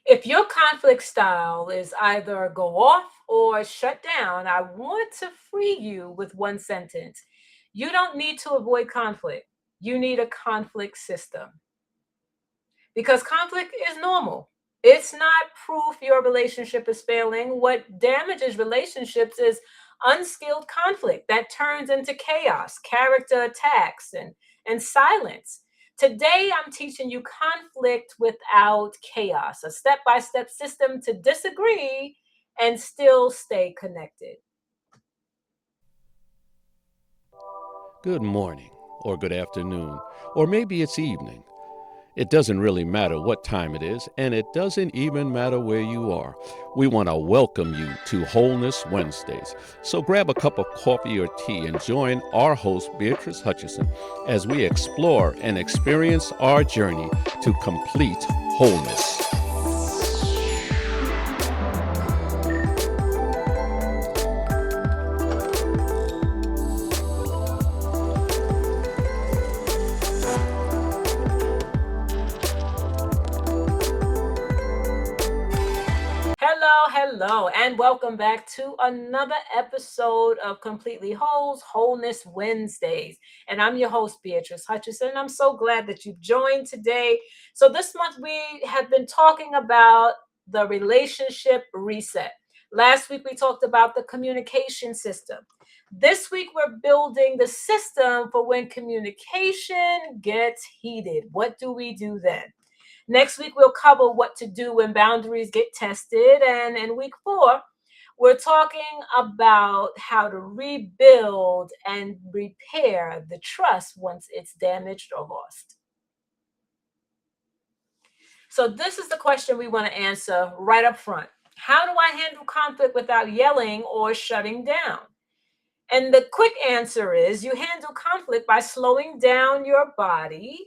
If your conflict style is either go off or shut down, I want to free you with one sentence. You don't need to avoid conflict. You need a conflict system because conflict is normal. It's not proof your relationship is failing. What damages relationships is unskilled conflict that turns into chaos, character attacks, and silence. Today, I'm teaching you conflict without chaos, a step by step system to disagree and still stay connected. Good morning, or good afternoon, or maybe it's evening. It doesn't really matter what time it is, and it doesn't even matter where you are. We want to welcome you to Wholeness Wednesdays. So grab a cup of coffee or tea and join our host, Beatrice Hutchison, as we explore and experience our journey to complete wholeness. Hello, and welcome back to another episode of Completely Whole's Wholeness Wednesdays. And I'm your host, Beatrice Hutchison. I'm so glad that you've joined today. So, this month we have been talking about the relationship reset. Last week we talked about the communication system. This week we're building the system for when communication gets heated. What do we do then? Next week, we'll cover what to do when boundaries get tested. And in week 4, we're talking about how to rebuild and repair the trust once it's damaged or lost. So, this is the question we want to answer right up front. How do I handle conflict without yelling or shutting down? And the quick answer is you handle conflict by slowing down your body.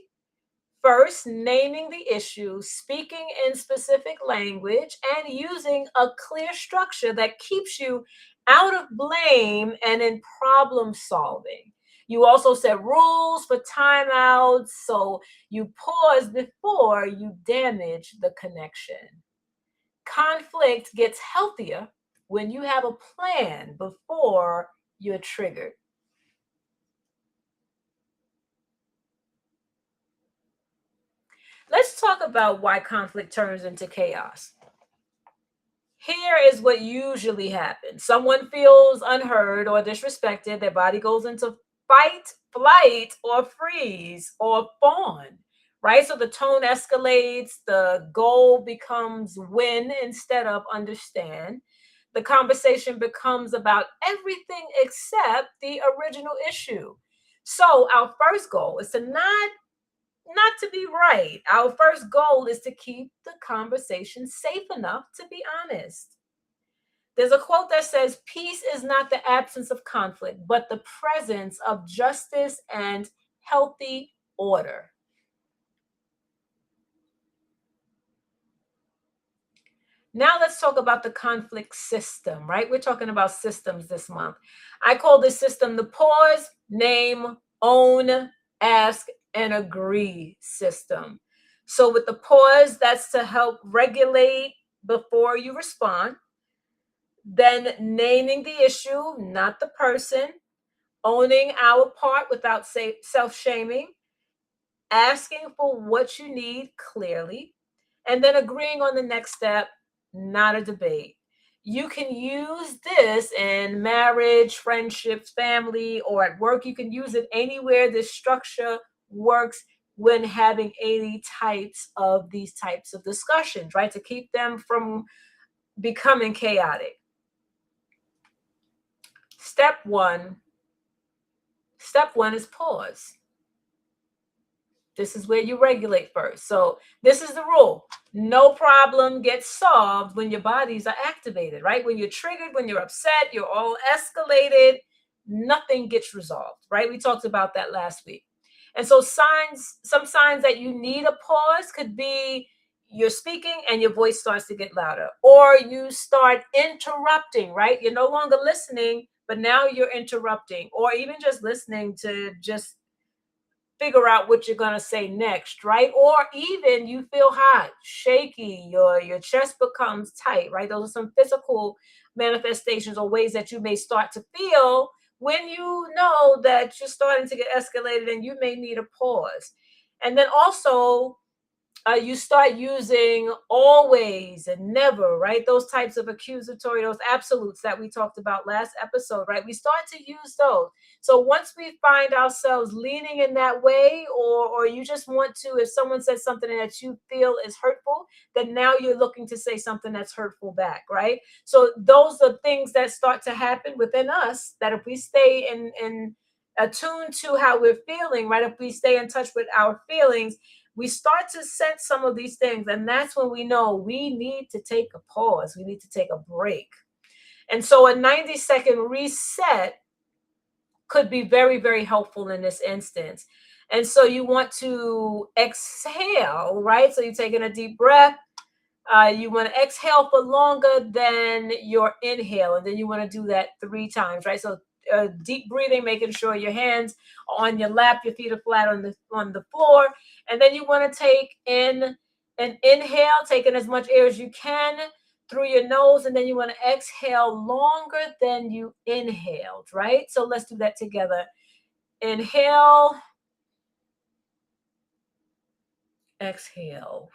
First, naming the issue, speaking in specific language, and using a clear structure that keeps you out of blame and in problem solving. You also set rules for timeouts, so you pause before you damage the connection. Conflict gets healthier when you have a plan before you're triggered. Let's talk about why conflict turns into chaos. Here is what usually happens. Someone feels unheard or disrespected. Their body goes into fight, flight, or freeze or fawn, right? So the tone escalates. The goal becomes win instead of understand. The conversation becomes about everything except the original issue. So our first goal is to not to be right. Our first goal is to keep the conversation safe enough to be honest. There's a quote that says, peace is not the absence of conflict, but the presence of justice and healthy order. Now let's talk about the conflict system, right? We're talking about systems this month. I call this system the pause, name, own, ask, and agree system. So with the pause, that's to help regulate before you respond. Then naming the issue, not the person. Owning our part without self-shaming. Asking for what you need clearly. And then agreeing on the next step, not a debate. You can use this in marriage, friendships, family, or at work. You can use it anywhere this structure works when having any types of these types of discussions, right? To keep them from becoming chaotic. Step one. Step one is pause. This is where you regulate first. So this is the rule. No problem gets solved when your bodies are activated, right? When you're triggered, when you're upset, you're all escalated, nothing gets resolved, right? We talked about that last week. And so some signs that you need a pause could be you're speaking and your voice starts to get louder, or you start interrupting, right? You're no longer listening, but now you're interrupting, or even just listening to just figure out what you're going to say next, right? Or even you feel hot, shaky, your chest becomes tight, right? Those are some physical manifestations or ways that you may start to feel when you know that you're starting to get escalated and you may need a pause. And then also, you start using always and never, right? Those types of accusatory, those absolutes that we talked about last episode, right? We start to use those. So once we find ourselves leaning in that way, or you just want to, if someone says something that you feel is hurtful, then now you're looking to say something that's hurtful back, right? So those are things that start to happen within us that if we stay in attuned to how we're feeling, right? If we stay in touch with our feelings, we start to sense some of these things. And that's when we know we need to take a pause. We need to take a break. And so a 90-second reset could be very, very helpful in this instance. And so you want to exhale, right? So you're taking a deep breath. You want to exhale for longer than your inhale. And then you want to do that 3 times, right? So deep breathing, making sure your hands are on your lap, your feet are flat on the floor. And then you want to take in an inhale, taking as much air as you can through your nose. And then you want to exhale longer than you inhaled, right? So let's do that together. Inhale, exhale.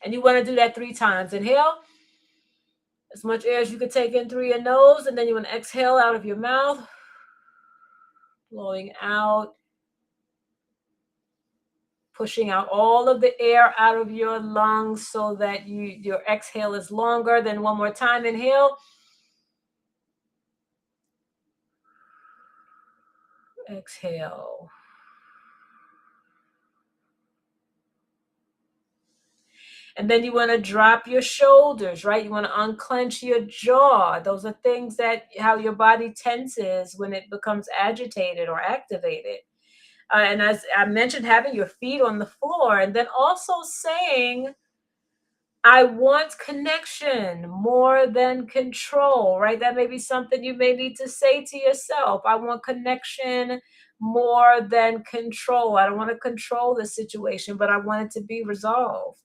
And you want to do that 3 times. Inhale as much air as you can take in through your nose, and then you want to exhale out of your mouth, blowing out, pushing out all of the air out of your lungs so that your exhale is longer. Then one more time, inhale, exhale. And then you want to drop your shoulders, right? You want to unclench your jaw. Those are things that how your body tenses when it becomes agitated or activated. And as I mentioned, having your feet on the floor, and then also saying, I want connection more than control, right? That may be something you may need to say to yourself. I want connection more than control. I don't want to control the situation, but I want it to be resolved.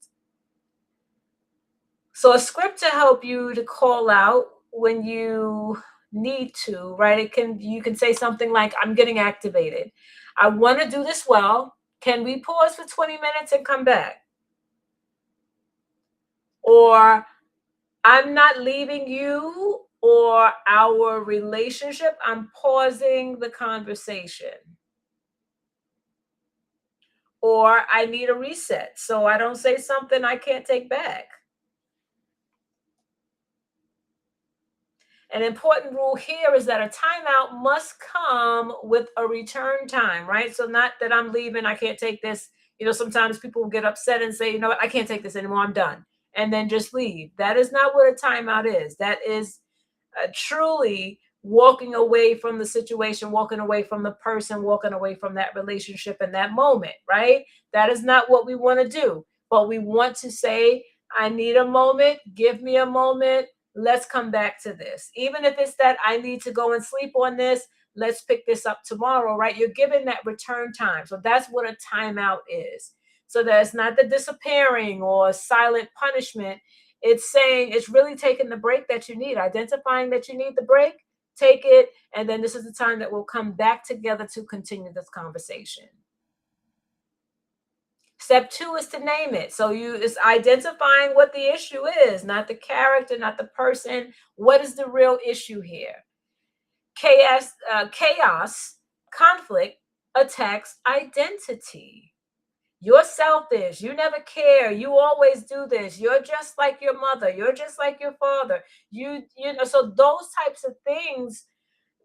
So a script to help you to call out when you need to, right? You can say something like, I'm getting activated. I want to do this well. Can we pause for 20 minutes and come back? Or I'm not leaving you or our relationship. I'm pausing the conversation. Or I need a reset so I don't say something I can't take back. An important rule here is that a timeout must come with a return time, right? So not that I'm leaving, I can't take this. Sometimes people will get upset and say, you know what, I can't take this anymore, I'm done. And then just leave. That is not what a timeout is. That is truly walking away from the situation, walking away from the person, walking away from that relationship in that moment, right? That is not what we want to do. But we want to say, I need a moment, give me a moment. Let's come back to this. Even if it's that I need to go and sleep on this, let's pick this up tomorrow, right? You're given that return time. So that's what a timeout is. So that's not the disappearing or silent punishment. It's saying, it's really taking the break that you need, identifying that you need the break, take it, and then this is the time that we'll come back together to continue this conversation. Step 2 is to name it. So it's identifying what the issue is, not the character, not the person. What is the real issue here? Chaos, conflict attacks identity. You're selfish. You never care. You always do this. You're just like your mother. You're just like your father. So those types of things,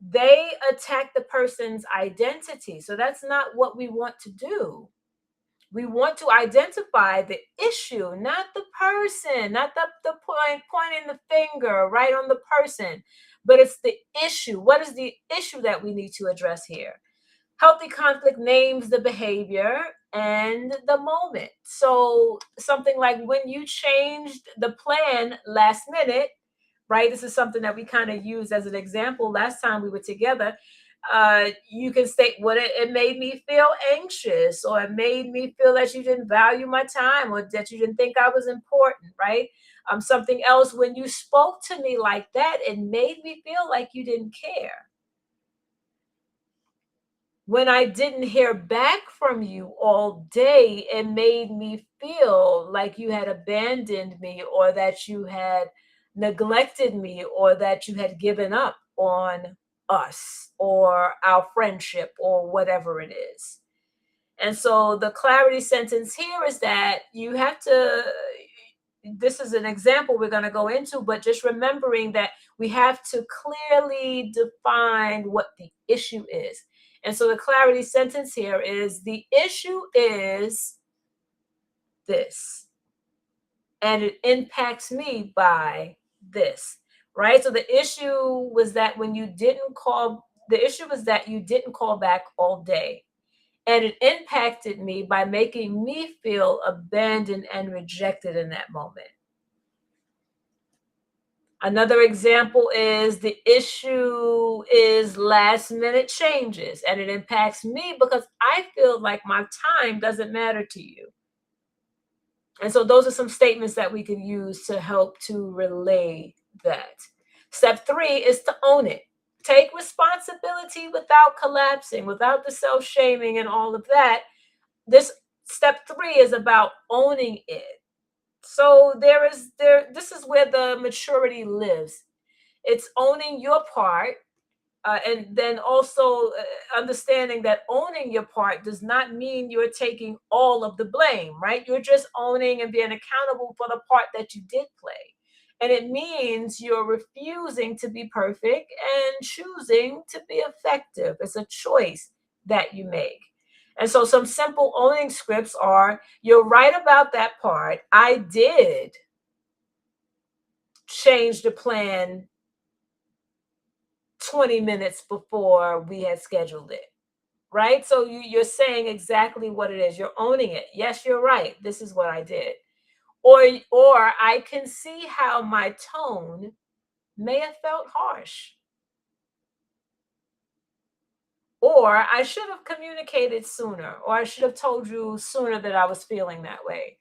they attack the person's identity. So that's not what we want to do. We want to identify the issue, not the person, not the pointing the finger right on the person, but it's the issue. What is the issue that we need to address here? Healthy conflict names the behavior and the moment. So something like when you changed the plan last minute, right? This is something that we kind of used as an example last time we were together. You can state what it made me feel anxious, or it made me feel that you didn't value my time, or that you didn't think I was important, right? Something else, when you spoke to me like that, it made me feel like you didn't care. When I didn't hear back from you all day, it made me feel like you had abandoned me, or that you had neglected me, or that you had given up on us or our friendship or whatever it is. And so the clarity sentence here is that you have to, this is an example we're going to go into, but just remembering that we have to clearly define what the issue is. And so the clarity sentence here is: the issue is this, and it impacts me by this, right? So the issue was that when you didn't call, the issue was that you didn't call back all day. And it impacted me by making me feel abandoned and rejected in that moment. Another example is: the issue is last minute changes, and it impacts me because I feel like my time doesn't matter to you. And so those are some statements that we can use to help to relay that. Step 3 is to own it. Take responsibility without collapsing, without the self-shaming and all of that. This step 3 is about owning it. So this is where the maturity lives. It's owning your part, and then also understanding that owning your part does not mean you're taking all of the blame, right? You're just owning and being accountable for the part that you did play. And it means you're refusing to be perfect and choosing to be effective. It's a choice that you make. And so some simple owning scripts are: you're right about that part. I did change the plan 20 minutes before we had scheduled it, right? So you're saying exactly what it is. You're owning it. Yes, you're right. This is what I did. Or I can see how my tone may have felt harsh. Or I should have communicated sooner, or I should have told you sooner that I was feeling that way.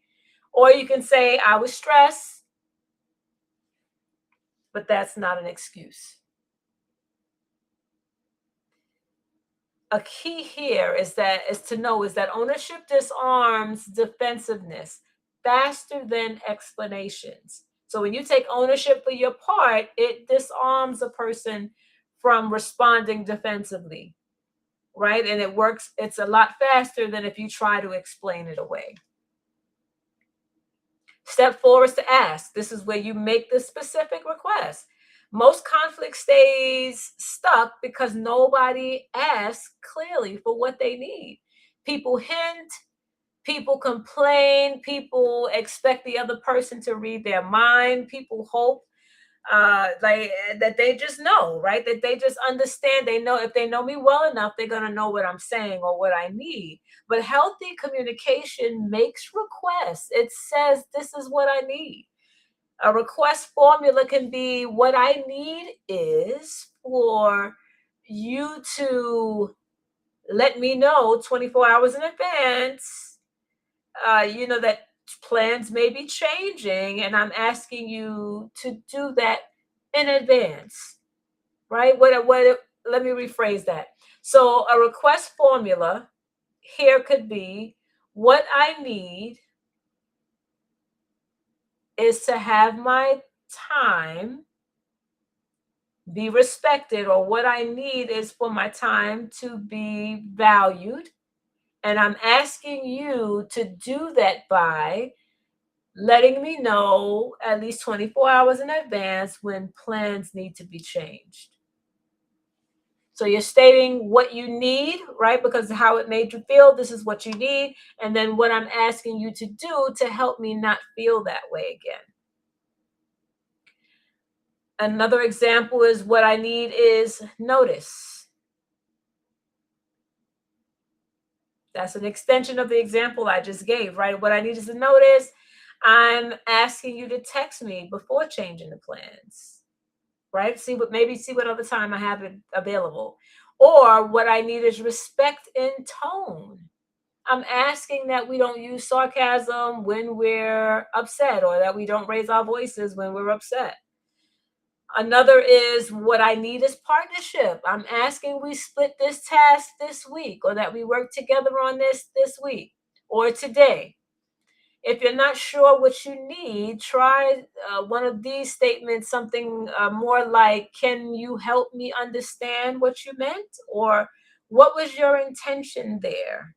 Or you can say, I was stressed, but that's not an excuse. A key here is to know that ownership disarms defensiveness faster than explanations. So when you take ownership for your part, it disarms a person from responding defensively, right? And it's a lot faster than if you try to explain it away. Step 4 is to ask. This is where you make the specific request. Most conflict stays stuck because nobody asks clearly for what they need. People hint, people complain, people expect the other person to read their mind, people hope like that they just know, right? That they just understand. They know, if they know me well enough, they're going to know what I'm saying or what I need. But healthy communication makes requests. It says, this is what I need. A request formula can be: what I need is for you to let me know 24 hours in advance, that plans may be changing, and I'm asking you to do that in advance, right? Let me rephrase that. So a request formula here could be: what I need is to have my time be respected, or what I need is for my time to be valued. And I'm asking you to do that by letting me know at least 24 hours in advance when plans need to be changed. So you're stating what you need, right? Because how it made you feel, this is what you need. And then what I'm asking you to do to help me not feel that way again. Another example is: what I need is notice. That's an extension of the example I just gave, right? What I need is a notice. I'm asking you to text me before changing the plans. right? See what other time I have available. Or what I need is respect in tone. I'm asking that we don't use sarcasm when we're upset, or that we don't raise our voices when we're upset. Another is what I need is partnership. I'm asking we split this task this week, or that we work together on this week or today. If you're not sure what you need, try one of these statements, something more like, can you help me understand what you meant? Or what was your intention there?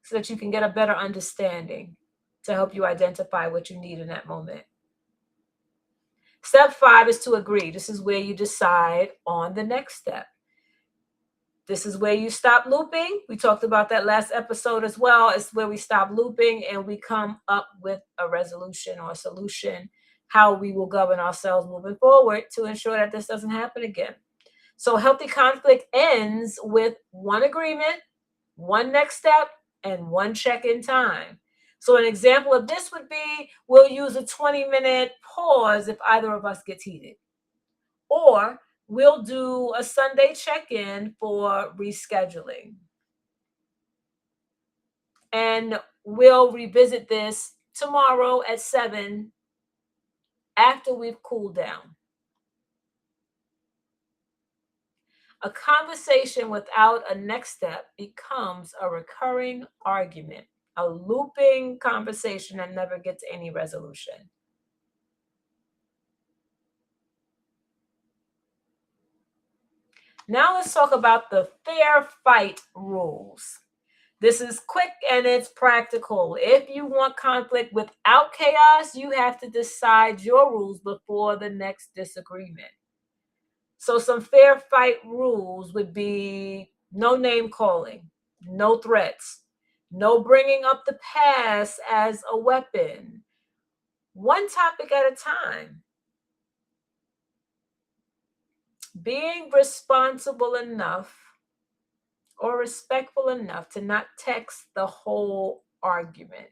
So that you can get a better understanding to help you identify what you need in that moment. Step 5 is to agree. This is where you decide on the next step. This is where you stop looping. We talked about that last episode as well. It's where we stop looping and we come up with a resolution or a solution, how we will govern ourselves moving forward to ensure that this doesn't happen again. So healthy conflict ends with one agreement, one next step, and one check-in time. So an example of this would be, we'll use a 20-minute pause if either of us gets heated. Or we'll do a Sunday check-in for rescheduling. And we'll revisit this tomorrow at 7 after we've cooled down. A conversation without a next step becomes a recurring argument, a looping conversation that never gets any resolution. Now let's talk about the fair fight rules. This is quick and it's practical. If you want conflict without chaos, you have to decide your rules before the next disagreement. So some fair fight rules would be no name calling, no threats, no bringing up the past as a weapon, one topic at a time, being responsible enough or respectful enough to not text the whole argument,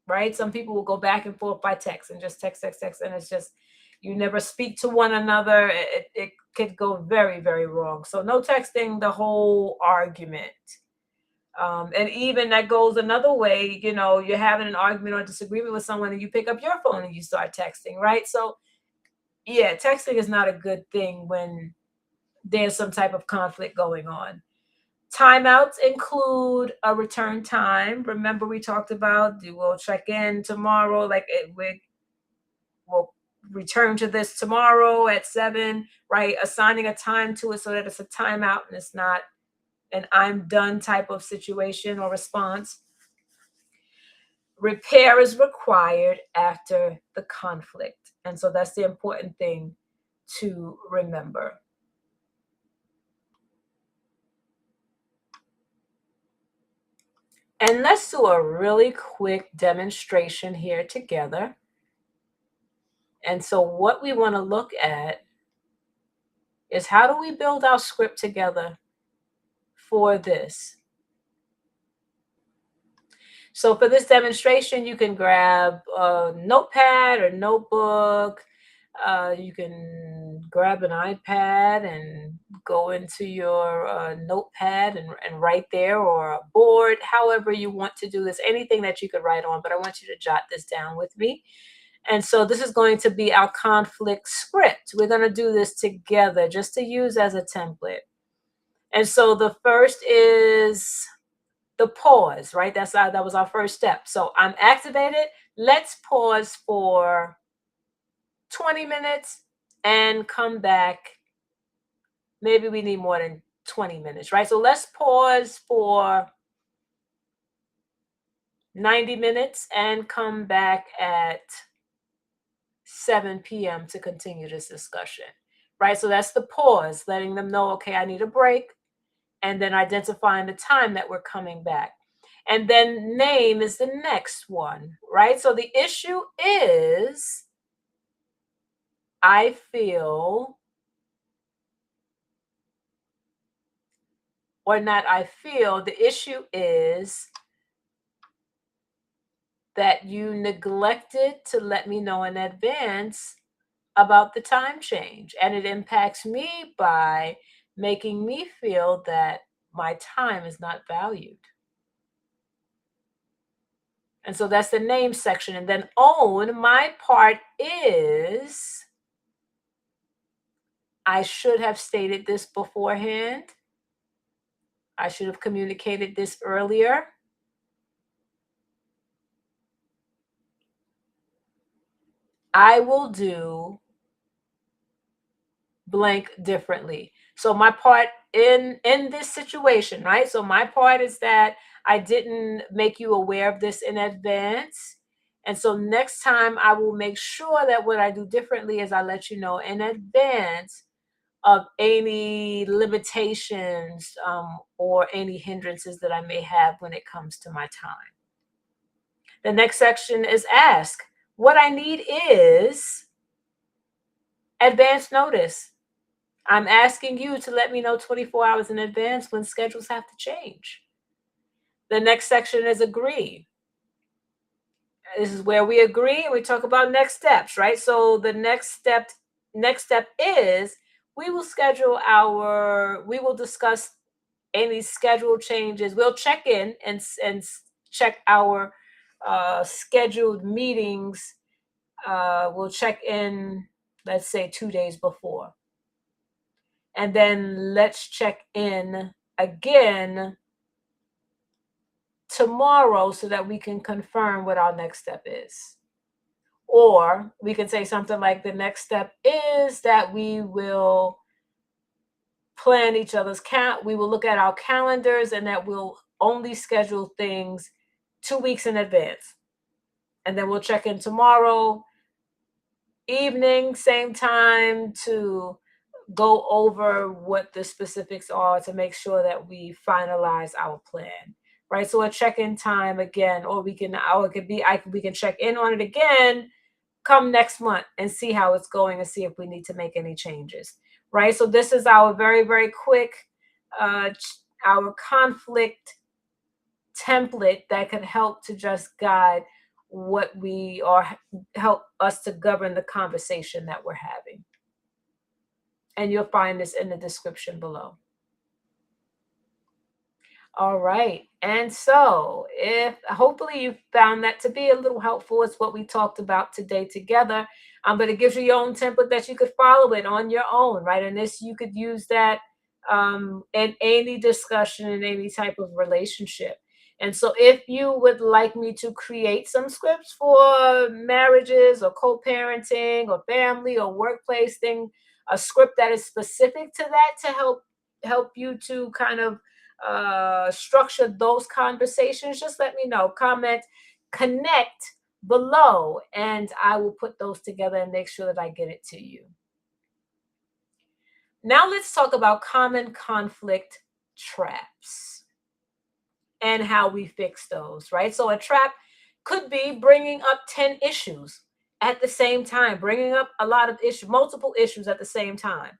right? Some people will go back and forth by text and just text, and it's just, you never speak to one another. It could go very, very wrong. So no texting the whole argument. And even that goes another way, you're having an argument or disagreement with someone and you pick up your phone and you start texting, right? So yeah, texting is not a good thing when there's some type of conflict going on. Timeouts include a return time. Remember, we talked about we'll check in tomorrow, we'll return to this tomorrow at 7, right? Assigning a time to it so that it's a timeout and it's not an I'm done type of situation or response. Repair is required after the conflict. And so that's the important thing to remember. And let's do a really quick demonstration here together. And so what we want to look at is, how do we build our script together for this? So for this demonstration, you can grab a notepad or notebook. You can grab an iPad and go into your notepad and write there, or a board, however you want to do this, anything that you could write on, but I want you to jot this down with me. And so this is going to be our conflict script. We're going to do this together just to use as a template. And so the first is the pause, right? That was our first step. So I'm activated. Let's pause for 20 minutes and come back. Maybe we need more than 20 minutes, right? So let's pause for 90 minutes and come back at 7 p.m. to continue this discussion, right? So that's the pause, letting them know, okay, I need a break, and then identifying the time that we're coming back. And then name is the next one, right? So the issue is, I feel, or not I feel, the issue is that you neglected to let me know in advance about the time change, and it impacts me by making me feel that my time is not valued. And so that's the name section. And then own, my part is I should have stated this beforehand. I should have communicated this earlier. I will do blank differently. So my part in this situation, right? So my part is that I didn't make you aware of this in advance. And so next time I will make sure that what I do differently is I let you know in advance of any limitations or any hindrances that I may have when it comes to my time. The next section is ask. What I need is advance notice. I'm asking you to let me know 24 hours in advance when schedules have to change. The next section is agree. This is where we agree and we talk about next steps, right? So the next step is we will discuss any schedule changes. We'll check in and check our scheduled meetings. We'll check in, let's say 2 days before. And then let's check in again tomorrow so that we can confirm what our next step is. Or we can say something like the next step is that we will plan each other's we will look at our calendars and that we'll only schedule things 2 weeks in advance. And then we'll check in tomorrow evening, same time, to go over what the specifics are to make sure that we finalize our plan, right? So a check-in time again, or we can check in on it again come next month and see how it's going and see if we need to make any changes, right? So this is our very, very quick our conflict template that can help to just guide what we are, help us to govern the conversation that we're having. And you'll find this in the description below. All right. And so, if hopefully you found that to be a little helpful, it's what we talked about today together. But it gives you your own template that you could follow it on your own, right? And this, you could use that in any discussion in any type of relationship. And so, if you would like me to create some scripts for marriages or co-parenting or family or workplace thing, a script that is specific to that to help you to kind of structure those conversations, just let me know. Comment, connect below, and I will put those together and make sure that I get it to you. Now let's talk about common conflict traps and how we fix those, right? So a trap could be bringing up 10 issues at the same time, bringing up a lot of issues, multiple issues at the same time.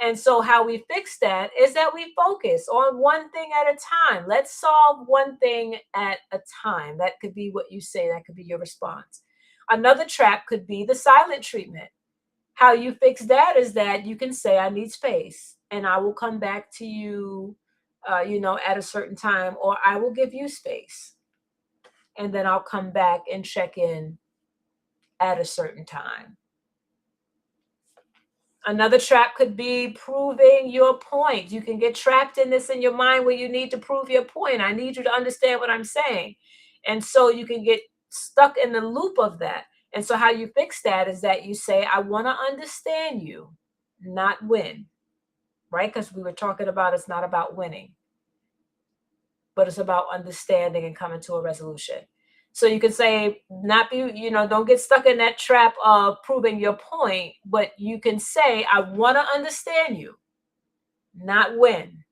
And so how we fix that is that we focus on one thing at a time. Let's solve one thing at a time. That could be what you say. That could be your response. Another trap could be the silent treatment. How you fix that is that you can say, I need space and I will come back to you, at a certain time, or I will give you space. And then I'll come back and check in at a certain time. Another trap could be proving your point. You can get trapped in this in your mind where you need to prove your point. I need you to understand what I'm saying. And so you can get stuck in the loop of that. And so how you fix that is that you say, I want to understand you, not win, right? Because we were talking about it's not about winning, but it's about understanding and coming to a resolution. So you can say, don't get stuck in that trap of proving your point, but you can say, I want to understand you, not win.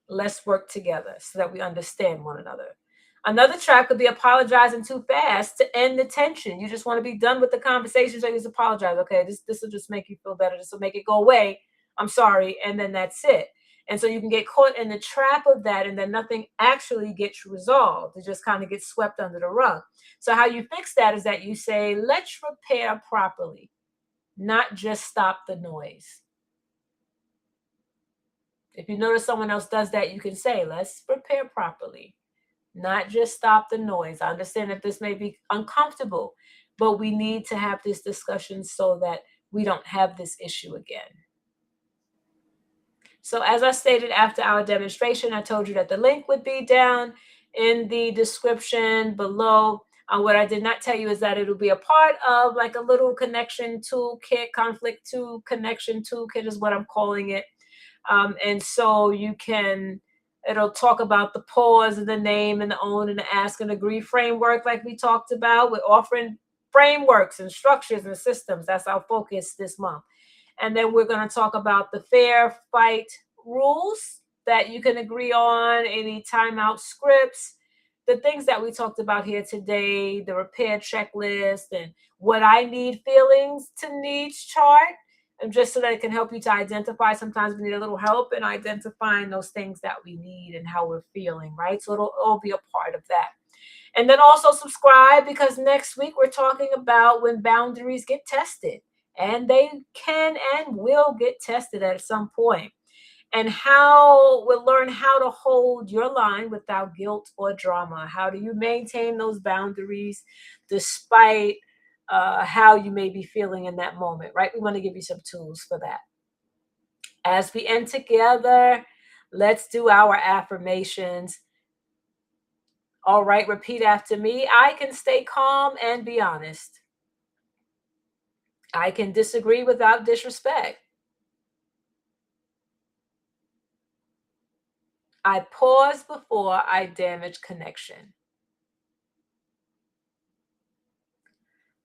Let's work together so that we understand one another. Another trap could be apologizing too fast to end the tension. You just want to be done with the conversation, so you just apologize. Okay, this will just make you feel better. This will make it go away. I'm sorry. And then that's it. And so you can get caught in the trap of that, and then nothing actually gets resolved. It just kind of gets swept under the rug. So how you fix that is that you say, let's repair properly. not just stop the noise. If you notice someone else does that, you can say, let's prepare properly, not just stop the noise. I understand that this may be uncomfortable, but we need to have this discussion so that we don't have this issue again. So as I stated after our demonstration, I told you that the link would be down in the description below. What I did not tell you is that it'll be a part of like a little connection toolkit, conflict to connection toolkit is what I'm calling it. And so it'll talk about the pause and the name and the own and the ask and agree framework like we talked about. We're offering frameworks and structures and systems. That's our focus this month. And then we're going to talk about the fair fight rules that you can agree on, any timeout scripts, the things that we talked about here today, the repair checklist, and what I need feelings to needs chart, and just so that it can help you to identify. Sometimes we need a little help in identifying those things that we need and how we're feeling, right? So it'll all be a part of that. And then also subscribe, because next week we're talking about when boundaries get tested. And they can and will get tested at some point. And how we'll learn how to hold your line without guilt or drama. How do you maintain those boundaries despite how you may be feeling in that moment, right? We want to give you some tools for that. As we end together, let's do our affirmations. All right, repeat after me. I can stay calm and be honest. I can disagree without disrespect. I pause before I damage connection.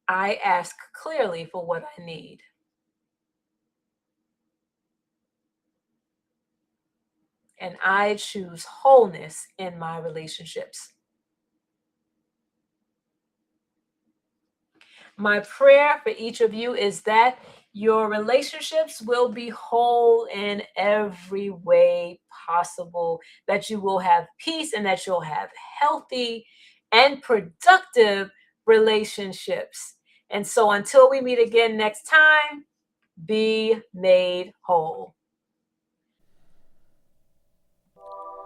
I ask clearly for what I need. And I choose wholeness in my relationships. My prayer for each of you is that your relationships will be whole in every way possible, that you will have peace and that you'll have healthy and productive relationships. And so until we meet again next time, be made whole.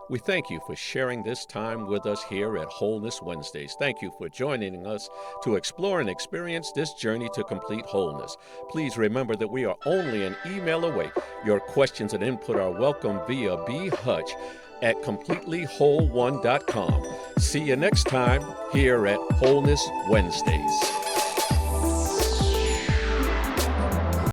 We thank you for sharing this time with us here at Wholeness Wednesdays. Thank you for joining us to explore and experience this journey to complete wholeness. Please remember that we are only an email away. Your questions and input are welcome via bhutch@CompletelyWhole1.com. See you next time here at Wholeness Wednesdays.